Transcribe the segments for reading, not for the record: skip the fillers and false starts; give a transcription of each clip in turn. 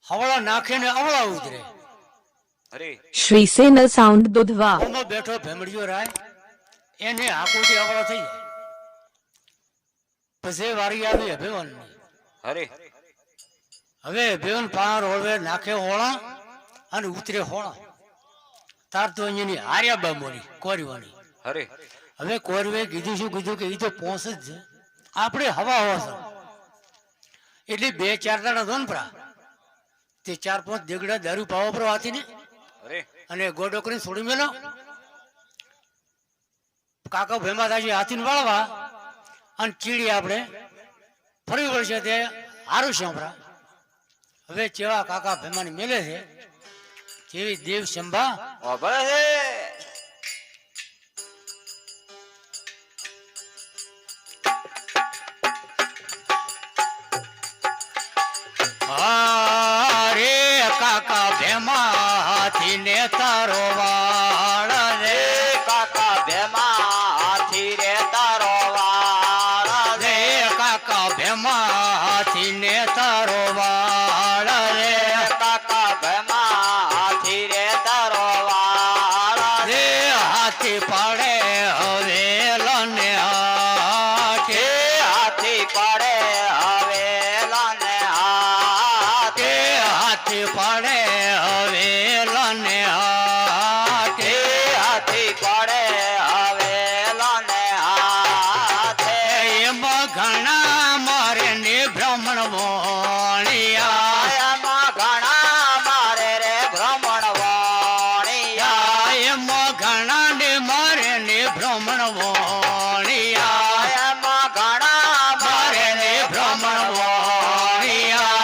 હવળા નાખીને અવળા ઉતરે. અરે શ્રી સેનલ સાઉન્ડ દુધવા ઓમાં બેઠો ભેમડીયો રાય એને આકુટી અવળો થઈ જાય. પછી વારી આવી અભિવનની. અરે હવે અભિવન પાર હોળવે નાખે હોળા અને ઉતરે હોળા. તાર તો અહીંયાની હાર્યા બામોની કોરવાની. અરે હવે કોરવે કીધું શું કીધું કે એ તો પોસ જ છે, આપણે હવા હવા એટલે 2-4 દાડા ધોનપરા તે 4-5 દેગડા દારૂ પાવો પર હાથી ને અરે અને ગોડો કરીને છોડી મેલો. કાકા ભેમા થાય હાથીને વાળવા અને ચીડી આપણે ફરી વળશે તે હારું સાંભળા. હવે ચેવા કાકા ભેમાની મેલે છે જેવી દેવ શંભા ઓબળે છે. રે કાકા ભેમા હાથી ને તારો વાળ રે કાકા ભેમા હાથી રે તારો વાળ રે કાકા ભેમા હાથી ને તારો વાળ રે કાકા ભેમા હાથી રે તારો વાળ રે હાથી પાડે હવે લને હાથે હાથી પડે હવે લાને હાથે હાથી પાડે હવે લને હાથે હાથી પડે હવે લાને હાથે એમાં ઘણા મારે ને બ્રાહ્મણ વણિયા એમાં ઘણા મારે રે ભ્રમણ વાણિયા એમાં ઘણા ને મારે ને બ્રાહ્મણ વણિયા એમાં ઘણા મારે ને બ્રાહ્મણ વણિયા.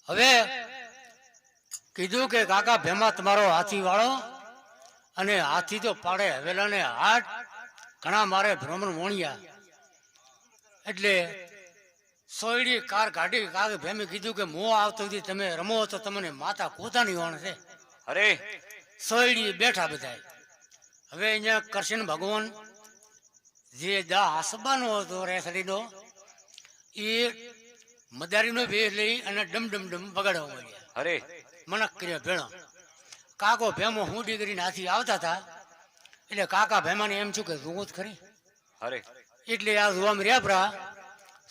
હવે કીધું કે કાકા ભેમા તમારો હાથી વાળો અને હાથી તો પાડે હવેલા ને હાથ ઘણા મારે બ્રાહ્મણ વણિયા. એટલે સોયડી કાર કાઢી કાકે ભેમે કીધું કે મો આવતો હતી તમે રમો તો તમને માતા પોતાની વણ છે. અરે સોયડી બેઠા બધા. હવે અહીંયા કૃષ્ણ ભગવાન જે દા આસબાનો હતો રેસડીનો એ મદારીનો વેશ લઈ અને ડમ ડમ ડમ બગાડવા માંડ્યા. અરે મનક કર્યા ભેળો. કાકો ભેમો હુંડી કરીને હાથી આવતા હતા એટલે કાકા ભેમાને એમ છું કે જોવું જ ખરી. અરે એટલે આ જોવામાં રહ્યા પરા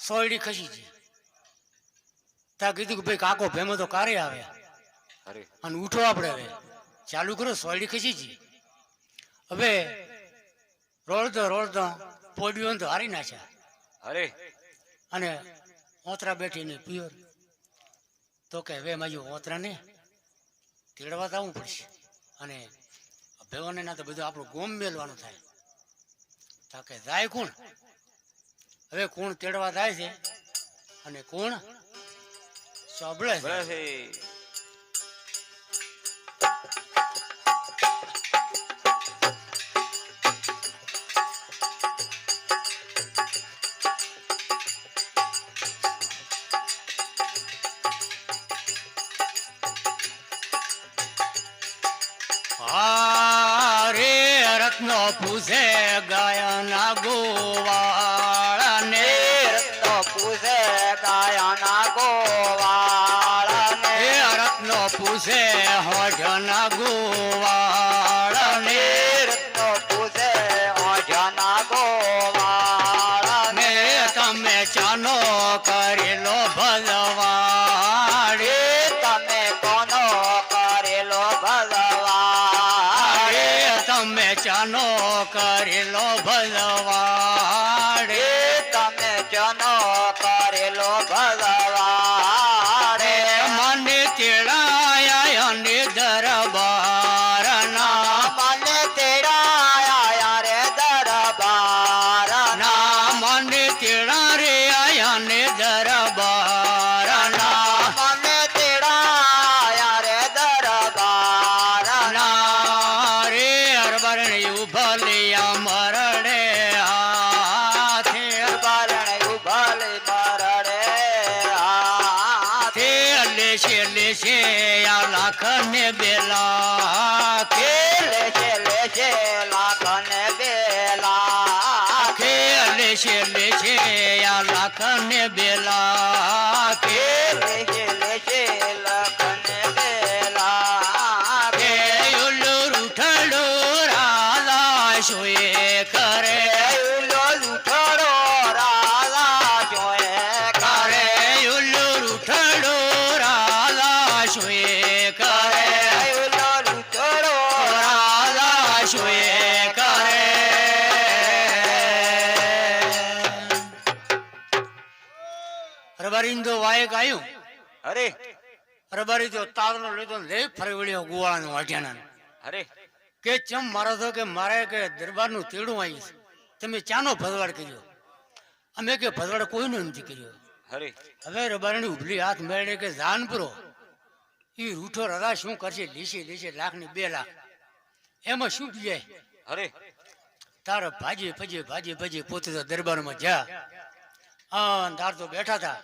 સોયડી ખસી છે. ત્યાં કીધું કે ભાઈ કાકો ભેમો તો કારે આવે અરે અને ઉઠો આપણે હવે ચાલુ કરો. સોયડી ખસી છે. હવે રોળતો રોળતો પોડિયો તો હારી નાખ્યા અરે અને ઓતરા બેઠીને પિયોર તો કે હવે મારી ઓતરાને તેડવા આવવું પડશે અને ભેવાને ના તો બધું આપણું ગોમ મેલવાનું થાય. તા કે જાય કોણ? હવે કોણ તેડવા જાય છે અને કોણ સાંભળે છે. બળે છે. હારે રત્નો પૂછે ગાયના ગોવાળાને તો પૂછે ગાયના ગોવાળાને હે રત્નો પૂછે હોજના ગોવાળાને તો પૂછે ઓજના ગોવાળાને ને તમે ચાનો કરેલો ભલવાડે તમે કોનો કરેલો ભગવાન તમે ચાનો કરેલો ભલવાડે તમે જનો કરેલો ભગવાન મને તેડાયા અને દરબારના મને તેડાયા રે દરબારના ના મને તેડા રે આયા ને દરબારના મને તેડાયા રે દરબારના ના રે અરબરણે ઉભલિયા મરડે હાથે બારણ ઉભલ મરડે તે લેશે લેશે આ લાખ ને બેલા કે લેશે લેશે લાખ ને બેલા લેશે લેશે આ લાખ ને 2 લાખ લેશે લેશે લખને બેલા કે ઉલ્લુ રૂઠડો રાજા શોએ કરે ઉલો લૂંટડો રાજા જોએ કરે ઉલ્લુ રૂઠડો રાજા શોએ કરે ઉલો લૂંટડો રાજા શોએ કરે રબારીંદો વાયક આવ્યું અરે રબારી તો તાવનો લીધો લે ફરી વળ્યો ગુવાળાનો વાઢિયાના અરે કે ચમ મારો તો કે મારે કે દરબારનું તેડું આવ્યું છે તમે ચાનો ભદવાડ કર્યો અમે કે ભદવાડ કોઈનો નથી કર્યો અરે હવે રબારીની ઉભલી હાથ મેળે કે જાનપુરો એ રૂઠો રરા શું કરશે લીસે લીસે લાખ ને 2 લાખ એમાં શું જાય અરે તારો ભાજી ભજે પોતે તો દરબારમાં જા તાર તો બેઠા હતા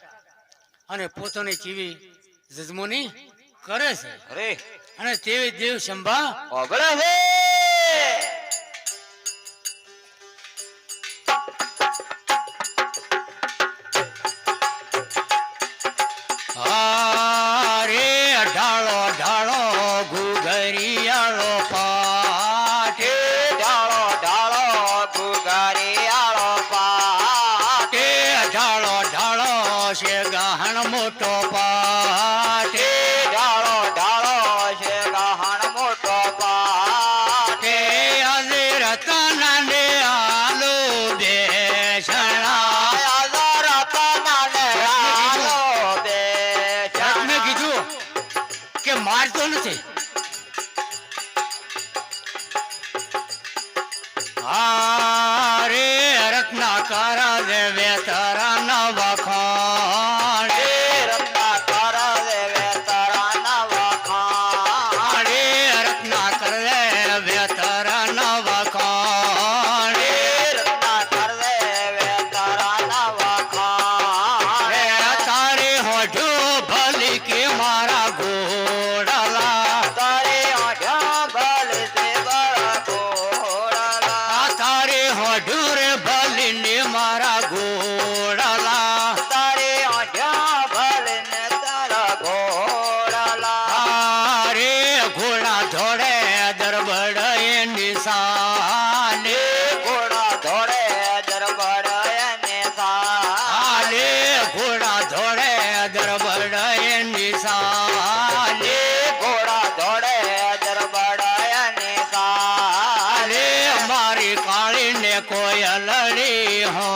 અને પોતાની ચીવી જજમોની કરે છે અરે અને તેવી દેવ સંભા ઓગળે છે રે ઢાળો ઢાળો ઘુઘરિયાળો પાટે ઢાળો ઢાળો ગુગારિયાળો પાટે ઢાળો ઢાળો છે ગહણ મોટો પાટે ઢાળો ઢાળો છે ગહણ મોટો પાટે આજે રતના ને આલો બેસણા મેં કીધું કે મારતો નથી રે રત્ના કારા દેવે તારા ન વખાણ રત્ના કર દેવે તારા ન વખાણ તારે હોઠો ભલી કે મારા ઘોડલા તારે હોઠું રે ભલી ને મારા ઘોડલા રે ઘોડા ધોડે દરબડ એની સાને ઘોડા ધોળે દરબાર એને આલે ઘોડા ધોડે દરબડ એની સાને ઘોડા ધોળે દરબાર એને આલે મારી કાળી ને કોઈ લડી હો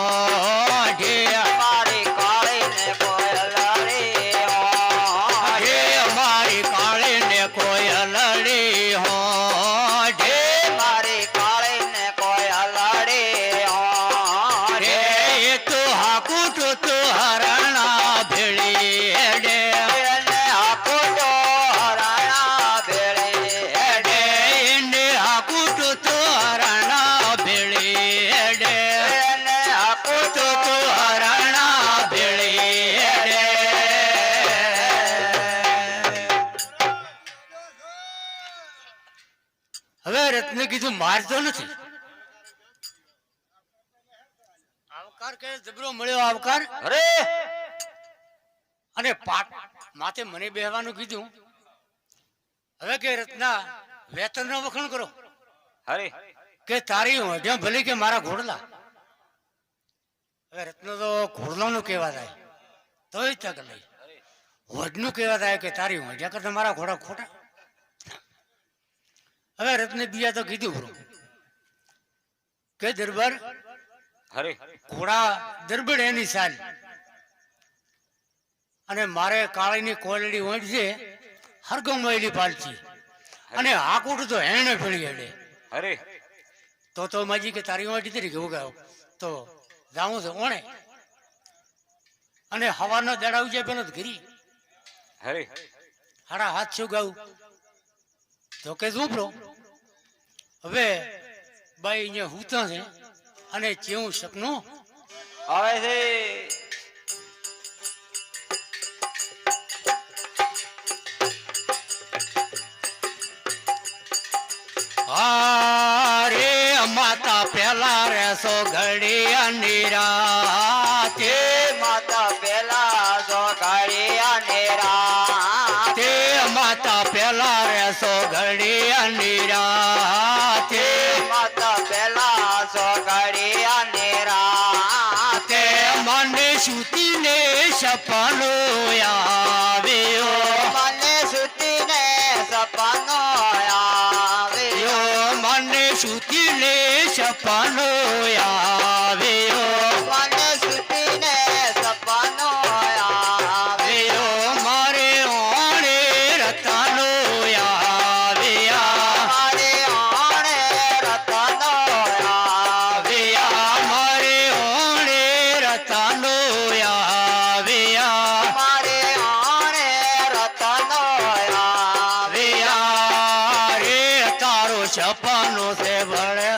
મારી કાળી ને કોયલડી મારી કાળી ને કોઈ લડી હો મારી કાળી ને કોયલડી રે તો હાકુટ તો હરણા ભેળી હેડે એને આપો તો હરાણા ભેળી હેડે એને હાકુટ તો હરણા ભેળી હેડે એને આપો તો હરણા ભેળી હેડે હવે રત્ને કીધું મારતો નથી આવકાર કે જબરો મળ્યો આવકાર અરે અને પાટ માથે મને બેહવાનું કીધું હવે કે રત્ના વેતન નો વખાણ કરો અરે કે તારી હોઢ્યા ભલે કે મારા ઘોડલા હવે રત્ન તો ઘોડલાનું કહેવા થાય તોય તક લઈ હોઢનું કહેવા થાય કે તારી હોઢ્યા કરતા મારા ઘોડા ખોટા હવે રત્ને બીજા તો કીધું બરો કે દરબાર અરે ઘોડા દરબડ એની સાલ અને મારે કાળીની કોયલડી હોય છે હરગમવેલી પાલતી અને હાકુટ તો હેણે ફેળી હેડે અરે તો માજી કે તારી વાટી તરીકે ઉગાવ તો જાઉં છે ઓણે અને હવાનો દડાવી જાય પેલો ઘરી અરે 750 ગાઉ તો કે ઝૂપરો હવે બાઈ અહીંયા હુતા છે અને જેવું સપનું આવે છે રે માતા પેલા રે સો ઘડી ઘડી નિરાતે માતા પેલા સોઘડિયા નિરાતે તે માતા પેલા રેસો ઘડી નિરાતે માતા પેલા સોઘડિયા નિરાતે તે મને સુતીને સપનો આવ્યો મને સુતીને સપનો આવ્યો યો મને સુતીને સપનો આવ્યો મને સુતીને સપનો આવ્યો યો મારે ઓણે રતાનો આવ્યા મારે આણે રતનો આવ્યા મારે ઓણે રતાનો આવ્યા મારે આણે રતનો આવ્યા રે તારો સપનો છે ભળે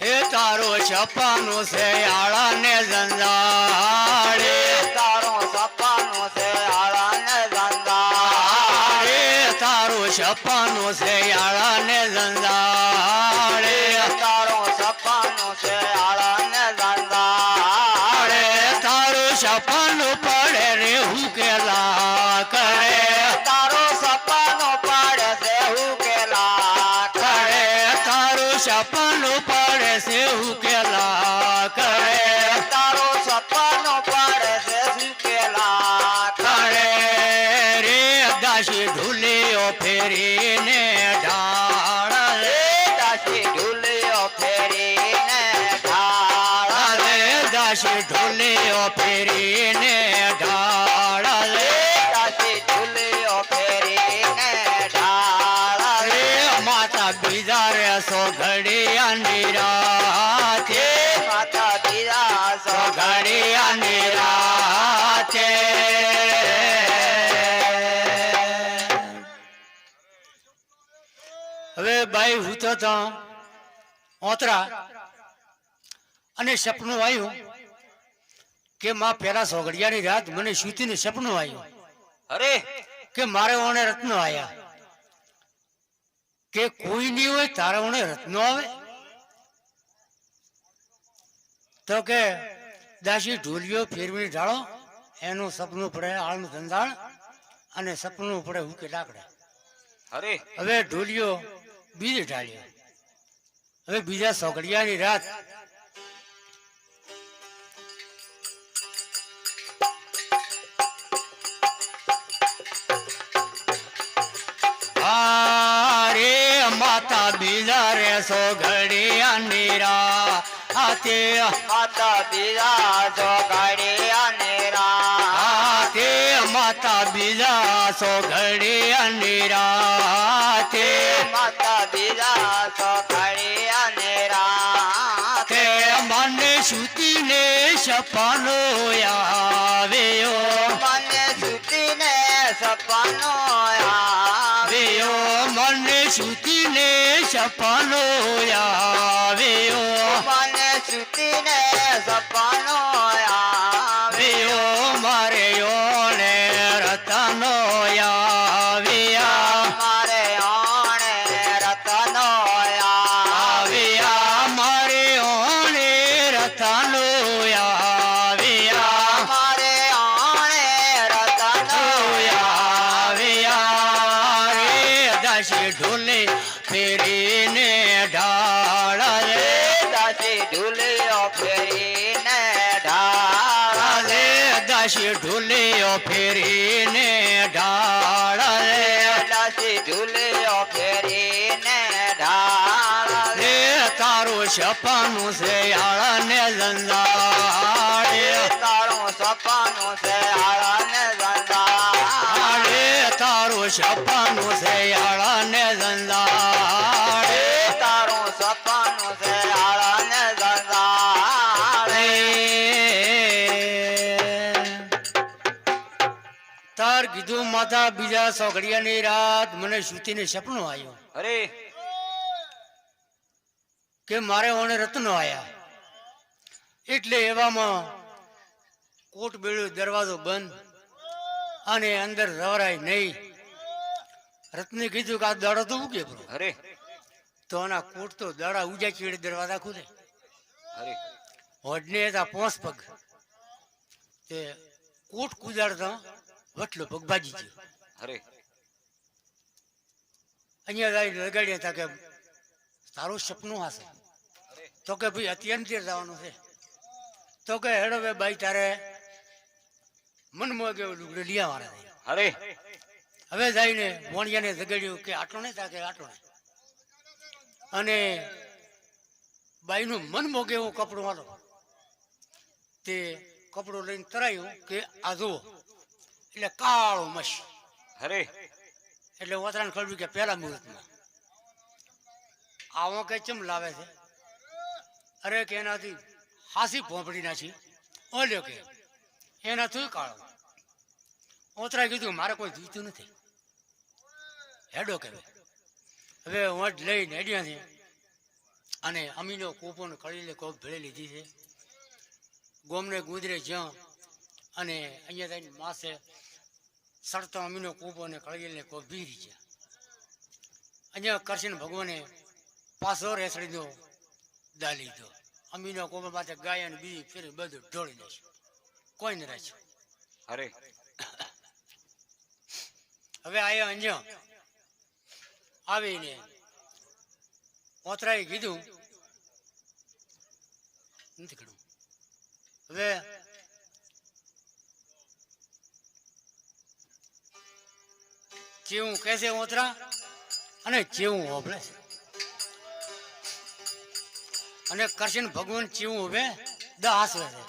એ તારો સપનો છે આળાને જંજાળે તારો સપનો છે આળાને ધંધા રે તારો સપનો છે આળાને જંજાળે તારો સપનો છે આળાને ધંધા રે તારો સપનો પડે રે હું કેલા કરે તારો સપનો પડે છે ઉકેલા કરે તારો સપનો પડે છે હું કેલા કરે તારો સપનો પડે છે ઉકેલા કરે રે દાસી ઢુલીઓ ફેરીને ઢાળ રે દાસી ઢૂલિયો ફેરીને ઢાળ રે દાસી ઢુલીઓ ફેરીને ઢાળ રે દાસી ઢૂલિયો ફેરીને ઢાળ રે માતા બીજા રે સો ઘડિયા નિરાતે માતા દીરા સો ઘડિયા નિરાતે હવે બાઈ હું તો ઓતરા અને સપનું આવ્યું કે માં પેલા સોગડિયાની રાત મને સૂતીને સપનું આવ્યું અરે કે મારે ઓણે રત્નો આયા કે કોઈ નહીં હોય તારે ઓણે રત્નો આવે તો કે દાસી ઢોલિયો ફેરવી ઢાળો એનું સપનું પડે આળનું ધંધાળ અને સપનું પડે હુકે લાકડે અરે હવે ઢોલિયો બીજે ઢાળ્યો હવે બીજા સોગડિયાની રાત રે માતા બીજા રે સોગડિયા નીરા આતે માતા દીરા જો ગાડિયા નેરા તે માતા બીજા સોગડિયા નીરા તે માતા દીરા જો ગાડિયા નેરા તે મને સૂતીને સપનો આવ્યો મને સુતીને સપનો આવ્યો મને સૂતીને સપનો આવ્યો મને સુતીને સપનો આવ્યો મારે યોને રતનો આવ્યા મારે આણે રતનો આવ્યા મારે યોને રતનો આવ્યા મારે આણે રતનો આવ્યા રે દાસી ઢોલે ફેરીને ઢાળ રે દાસી ઢૂલિયો ફેરીને ઢાળ રે દાસી ઢોલીઓ ફેરીને ઢાળ રે દાસી ઢૂલિયો ફેરીને ઢાળ રે તારું સપનું છે આળાને જંજાળે તારું સપનું છે આળાને જંજાળ રે તારું સપનું છે આળાને જંજાળે તારું સપનું છે આળાને જંજાળ તાર કીધું માતા બીજા સોગડિયાની રાત મને સૂતીને સપનું આવ્યું અરે કે મારે ઓણે રત્નો આયા એટલે એવામાં કોટ બેડ્યો દરવાજો બંધ અને અંદર રવરાય નહીં રત્ને કીધું કે આ દાડો તો ઉગે બ્રો અરે તો આના કોટ તો દાડા ઉજા ચીડે દરવાજા ખુલે હરે હોડને હતા પોસ પગ તે કોટ કુદાડતા વટલો પગ ભાજી ગયો. હરે અહીંયા જાય લગાડ્યા હતા કે તારું સપનું હશે. તો કે ભાઈ અત્યારથી જવાનું છે. તો કે હેડો બે બાઈ તારે મન મોગે લુગડે લઈ આવવાના છે. હરે હવે જઈને વણિયાને જગાડ્યું કે આટલો નહીં થાય કે આટલો નહીં. અને બાઈનું મન મોગે એવું કપડું હાલો તે કપડું લઈને તરાયું કે આ જુઓ એટલે કાળો મશ. હરે એટલે ઓતરાને ખબર કે પહેલા મુહૂર્તમાં આવો કે ચમ લાવે છે. અરે કે એનાથી હાસી ભોંપડી નાખી. ઓલ્યો કે એના તું કાળો. ઓતરાએ કીધું મારે કોઈ જીવતું નથી હેડો કે હવે વોટ લઈને હેડ્યા છે. અને અમીનો કૂપોને કળીને કોપ ભેળી લીધી છે. ગોમને ગુદરે જ્યાં અને અહીંયા જઈને માસે સડતો અમીનો કૂપોને કળીને કોપ ભીરી ગયા. અહીંયા કૃષ્ણ ભગવાને પાછો રેસડીનો દા લીધો. અમીનો કોપા પાસે ગાય અને બીજી ફેરી બધું ઢોળી નાખ્યું. કોઈ ન રાખ્યું. હરે હવે આયા અંજા આવીને ઓતરાએ કીધું નથી કીધું. હવે જેવું કે છે ઓતરા અને જેવું હોભળે છે. અને કૃષ્ણ ભગવાન જેવું હવે દાસ છે.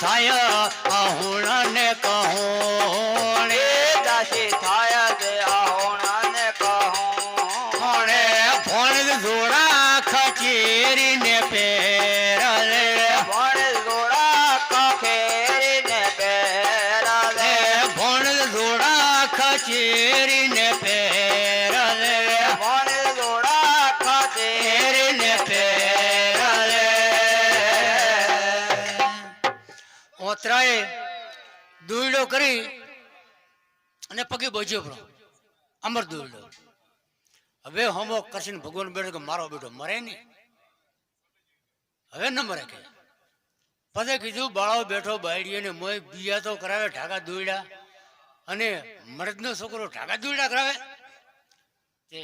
થાય આહુણ ને કહું દાસી થાય દે આહોણા ને કહું ભણ જોડા ખચેરીને પહેરે. ભણ જોડા ખખેરીને પહેરે. ભણ જોડા ખચેરીને પહેરે. ભણ જોડા ખખેરીને પહેરે. ઓતરાએ દોયડો કરી અને પગે બોજ્યો પડો અમર દોયડો. હવે હમો કૃષ્ણ ભગવાન બેઠો કે મારો બેટો મરે નહીં. હવે ન મરે કે પછી કીધું બાળો બેઠો બાયડીને મોય બીયા તો કરાવે ઢાકા દોયડા અને મરદનો છોકરો ઢાકા દોયડા કરાવે. તે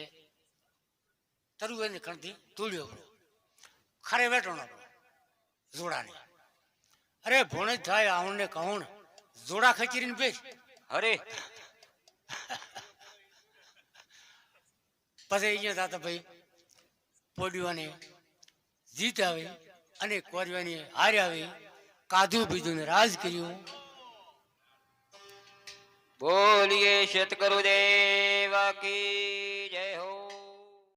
તરુવેની કણથી તોડ્યો પડ્યો ખરે વેટોનો જોડાને. અરે ભોણે થાય આવને કહું જોડા ખચીરીને બેસ. હરે પછી અહીંયા થતા ભાઈ પોડ્યુઆને જીત આવી અને કોરવાની હાર આવી. કાધું પીધું ને રાજ કર્યું. બોલીએ સતગુરુદેવ કી